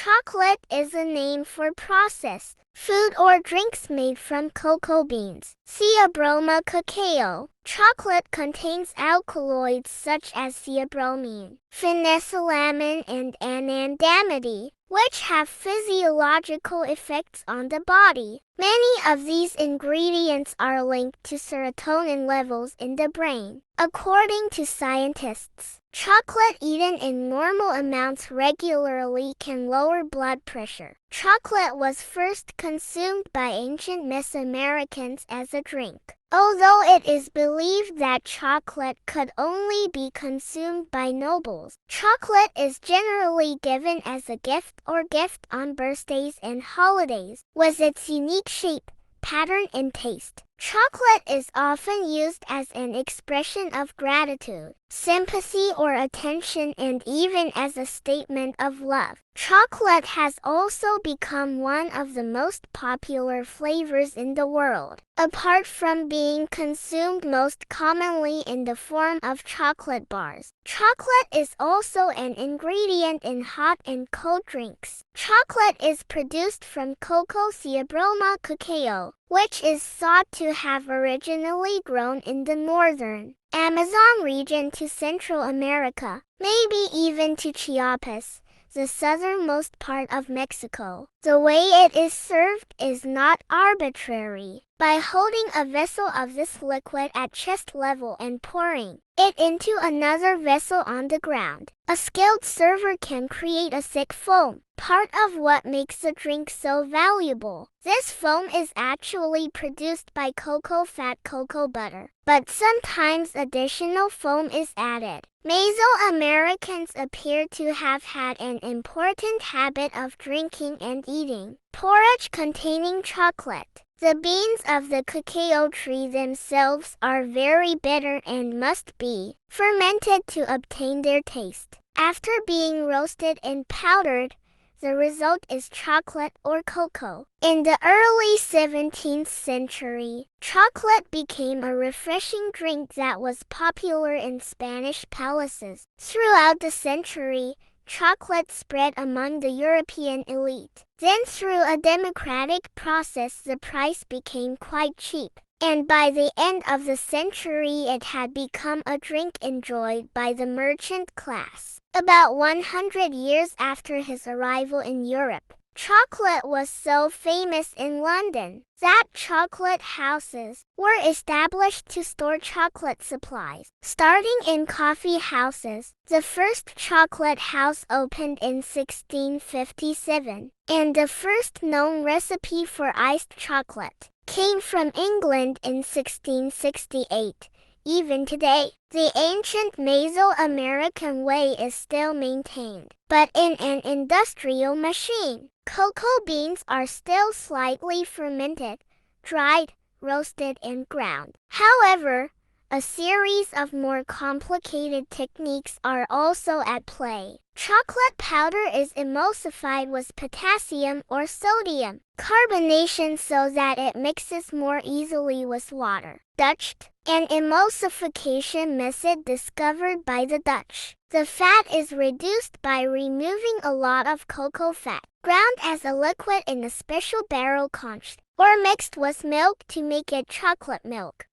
Chocolate is a name for processed food or drinks made from cocoa beans. Theobroma cacao. Chocolate contains alkaloids such as theobromine, phenethylamine, and anandamide, which have physiological effects on the body. Many of these ingredients are linked to serotonin levels in the brain. According to scientists, chocolate eaten in normal amounts regularly can lower blood pressure. Chocolate was first consumed by ancient Mesoamericans as a drink. Although it is believed that chocolate could only be consumed by nobles, chocolate is generally given as a gift on birthdays and holidays. With its unique shape, pattern, and taste, chocolate is often used as an expression of gratitude, sympathy, or attention, and even as a statement of love. Chocolate has also become one of the most popular flavors in the world. Apart from being consumed most commonly in the form of chocolate bars, chocolate is also an ingredient in hot and cold drinks. Chocolate is produced from cocoa Theobroma cacao, which is thought to have originally grown in the northern Amazon region to Central America, maybe even to Chiapas, the southernmost part of Mexico. The way it is served is not arbitrary. By holding a vessel of this liquid at chest level and pouring it into another vessel on the ground, a skilled server can create a thick foam, part of what makes the drink so valuable. This foam is actually produced by cocoa fat, cocoa butter, but sometimes additional foam is added. Mesoamericans appear to have had an important habit of drinking and eating porridge containing chocolate. The beans of the cacao tree themselves are very bitter and must be fermented to obtain their taste. After being roasted and powdered, the result is chocolate or cocoa. In the early 17th century, chocolate became a refreshing drink that was popular in Spanish palaces. Throughout the century, chocolate spread among the European elite. Then through a democratic process the price became quite cheap, and by the end of the century it had become a drink enjoyed by the merchant class. About 100 years after his arrival in Europe, chocolate was so famous in London that chocolate houses were established to store chocolate supplies. Starting in coffee houses, the first chocolate house opened in 1657, and the first known recipe for iced chocolate came from England in 1668. Even today, the ancient Mesoamerican way is still maintained, but in an industrial machine. Cocoa beans are still slightly fermented, dried, roasted, and ground. However, a series of more complicated techniques are also at play. Chocolate powder is emulsified with potassium or sodium carbonation so that it mixes more easily with water. Dutched, an emulsification method discovered by the Dutch. The fat is reduced by removing a lot of cocoa fat, ground as a liquid in a special barrel conch, or mixed with milk to make it chocolate milk.